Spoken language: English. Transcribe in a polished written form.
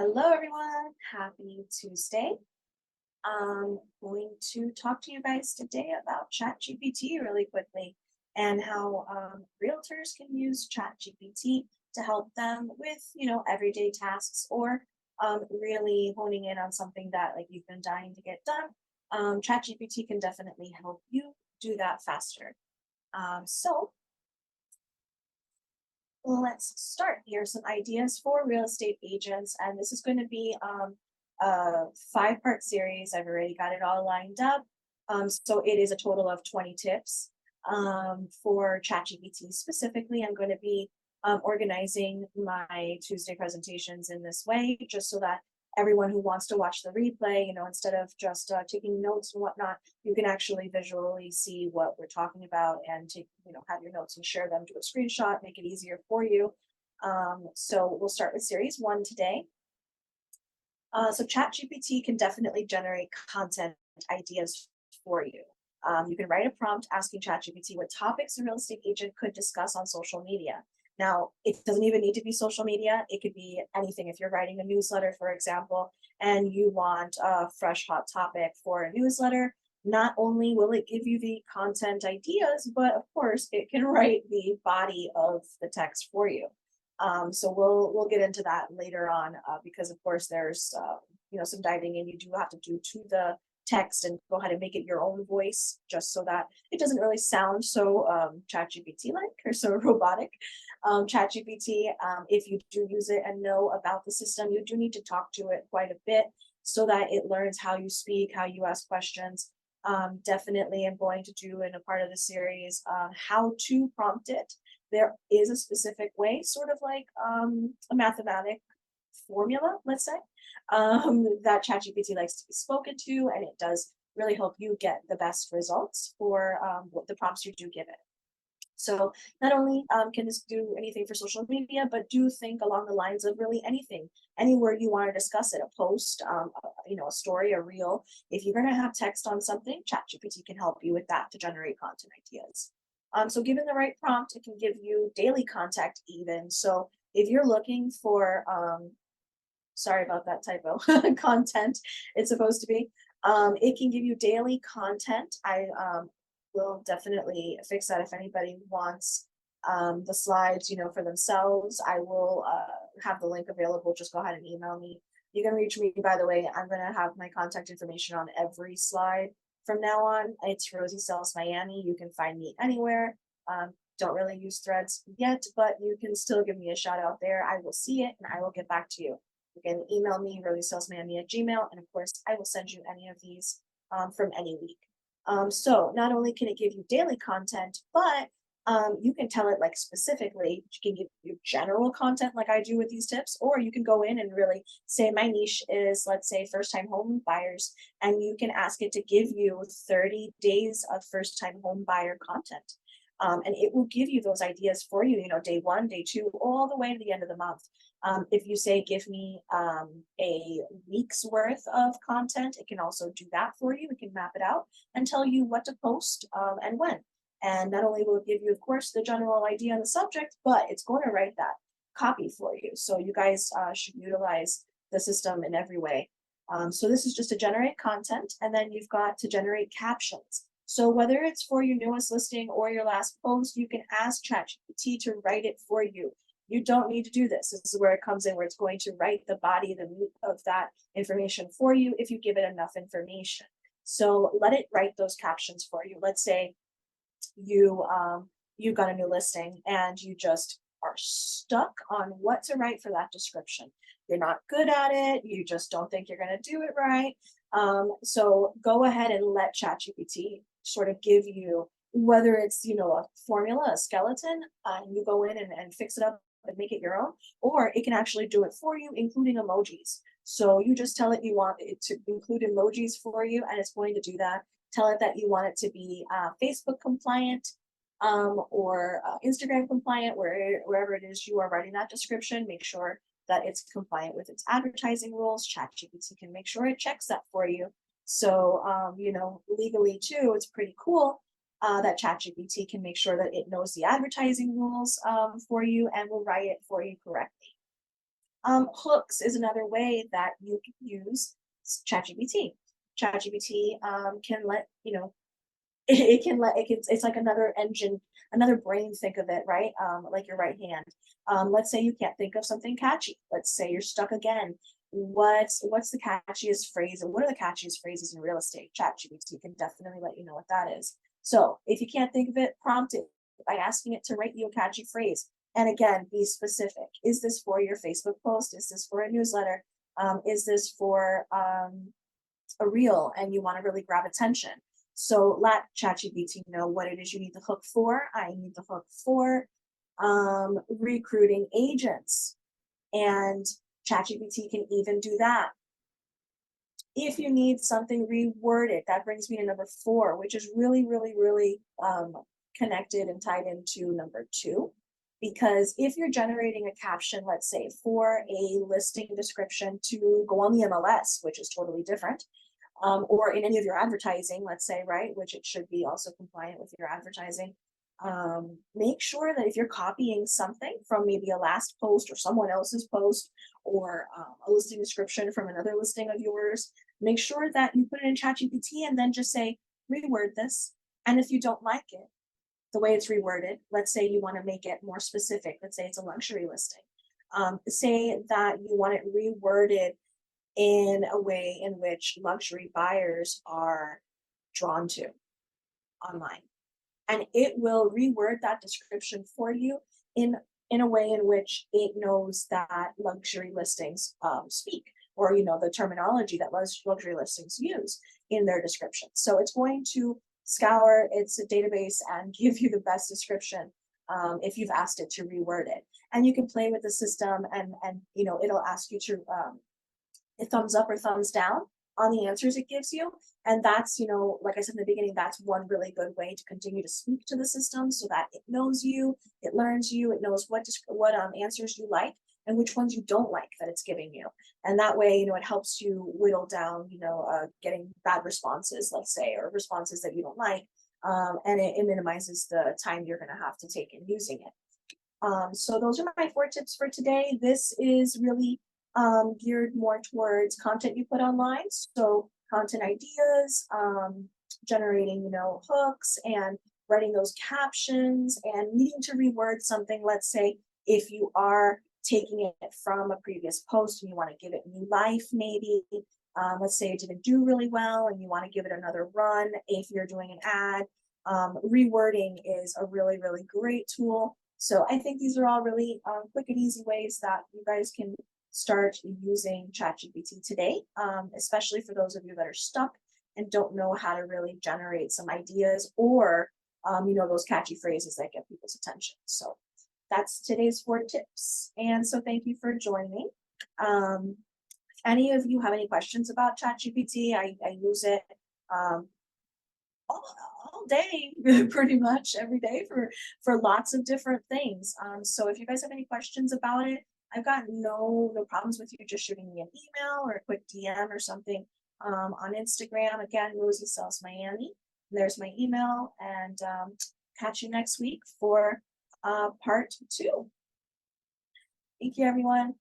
Hello, everyone. Happy Tuesday. Going to talk to you guys today about ChatGPT really quickly and how realtors can use ChatGPT to help them with, everyday tasks or really honing in on something that like you've been dying to get done. ChatGPT can definitely help you do that faster. So let's start. Here are some ideas for real estate agents, and this is going to be a five-part series. I've already got it all lined up. So it is a total of 20 tips for ChatGPT specifically. I'm going to be organizing my Tuesday presentations in this way, just so that everyone who wants to watch the replay, instead of just taking notes and whatnot, you can actually visually see what we're talking about and take, have your notes and share them to a screenshot, make it easier for you. So we'll start with series one today. So ChatGPT can definitely generate content ideas for you. You can write a prompt asking ChatGPT what topics a real estate agent could discuss on social media. Now, it doesn't even need to be social media. It could be anything. If you're writing a newsletter, for example, and you want a fresh hot topic for a newsletter, not only will it give you the content ideas, but of course, it can write the body of the text for you. So we'll get into that later on because of course there's some diving in you do have to do to the text and go ahead and make it your own voice just so that it doesn't really sound so ChatGPT like or so robotic. ChatGPT, if you do use it and know about the system, you do need to talk to it quite a bit so that it learns how you speak, how you ask questions. Definitely am going to do in a part of the series how to prompt it. There is a specific way, sort of like a mathematic formula, let's say, that ChatGPT likes to be spoken to, and it does really help you get the best results for what the prompts you do give it. So not only can this do anything for social media, but do think along the lines of really anything, anywhere you want to discuss it, a post, a story, a reel. If you're going to have text on something, ChatGPT can help you with that to generate content ideas. So given the right prompt, it can give you daily contact even. So if you're looking for, sorry about that typo, content, it's supposed to be, it can give you daily content. I will definitely fix that if anybody wants the slides, for themselves. I will have the link available. Just go ahead and email me. You can reach me, by the way. I'm going to have my contact information on every slide from now on. It's Rosie Sells Miami. You can find me anywhere. Don't really use threads yet, but you can still give me a shout out there. I will see it and I will get back to you. You can email me, rosiesalesmiami@gmail, and of course, I will send you any of these from any week. So not only can it give you daily content, but you can tell it like specifically, you can give you general content like I do with these tips, or you can go in and really say my niche is, let's say, first time home buyers, and you can ask it to give you 30 days of first time home buyer content. And it will give you those ideas for you, day one, day two, all the way to the end of the month. If you say, give me a week's worth of content, it can also do that for you. It can map it out and tell you what to post and when. And not only will it give you, of course, the general idea on the subject, but it's going to write that copy for you. So you guys should utilize the system in every way. So this is just to generate content, and then you've got to generate captions. So whether it's for your newest listing or your last post, you can ask ChatGPT to write it for you. You don't need to do this. This is where it comes in, where it's going to write the body, the meat of that information for you if you give it enough information. So let it write those captions for you. Let's say you've got a new listing and you just are stuck on what to write for that description. You're not good at it. You just don't think you're going to do it right. So go ahead and let ChatGPT sort of give you, whether it's a formula, a skeleton, and you go in and fix it up and make it your own, or it can actually do it for you, including emojis. So you just tell it you want it to include emojis for you, and it's going to do that. Tell it that you want it to be Facebook compliant or Instagram compliant, wherever it is you are writing that description. Make sure that it's compliant with its advertising rules. ChatGPT can make sure it checks that for you. So, legally too, it's pretty cool that ChatGPT can make sure that it knows the advertising rules for you and will write it for you correctly. Hooks is another way that you can use ChatGPT. ChatGPT can let you know it can let it's like another engine, another brain, think of it, right? Like your right hand. Let's say you can't think of something catchy. Let's say you're stuck again. What's the catchiest phrase, and what are the catchiest phrases in real estate? ChatGPT can definitely let you know what that is. So if you can't think of it, prompt it by asking it to write you a catchy phrase. And again, be specific. Is this for your Facebook post? Is this for a newsletter? Is this for a reel and you want to really grab attention? So let ChatGPT know what it is you need the hook for. I need the hook for recruiting agents, and ChatGPT can even do that. If you need something reworded, that brings me to number 4, which is really, really, really connected and tied into number 2. Because if you're generating a caption, let's say for a listing description to go on the MLS, which is totally different, or in any of your advertising, let's say, right, which it should be also compliant with your advertising, make sure that if you're copying something from maybe a last post or someone else's post, or a listing description from another listing of yours, make sure that you put it in ChatGPT and then just say, reword this. And if you don't like it, the way it's reworded, let's say you want to make it more specific, let's say it's a luxury listing. Say that you want it reworded in a way in which luxury buyers are drawn to online. And it will reword that description for you in a way in which it knows that luxury listings speak, or the terminology that luxury listings use in their description. So it's going to scour its database and give you the best description if you've asked it to reword it. And you can play with the system, and it'll ask you to a thumbs up or thumbs down on the answers it gives you. And that's, like I said in the beginning, that's one really good way to continue to speak to the system, so that it knows you, it learns you, it knows what answers you like and which ones you don't like that it's giving you. And that way, it helps you whittle down, getting bad responses, let's say, or responses that you don't like. And it minimizes the time you're going to have to take in using it. So those are my 4 tips for today. This is really geared more towards content you put online. So content ideas, generating, hooks, and writing those captions, and needing to reword something. Let's say if you are taking it from a previous post and you want to give it new life, maybe. Let's say it didn't do really well and you want to give it another run. If you're doing an ad, rewording is a really, really great tool. So I think these are all really quick and easy ways that you guys can start using ChatGPT today, especially for those of you that are stuck and don't know how to really generate some ideas, or those catchy phrases that get people's attention. So that's today's 4 tips. And so thank you for joining. If any of you have any questions about ChatGPT, I use it all day, pretty much every day for lots of different things. So if you guys have any questions about it, I've got no problems with you just shooting me an email or a quick DM or something on Instagram. Again, Rosie Sells Miami. There's my email, and catch you next week for part 2. Thank you, everyone.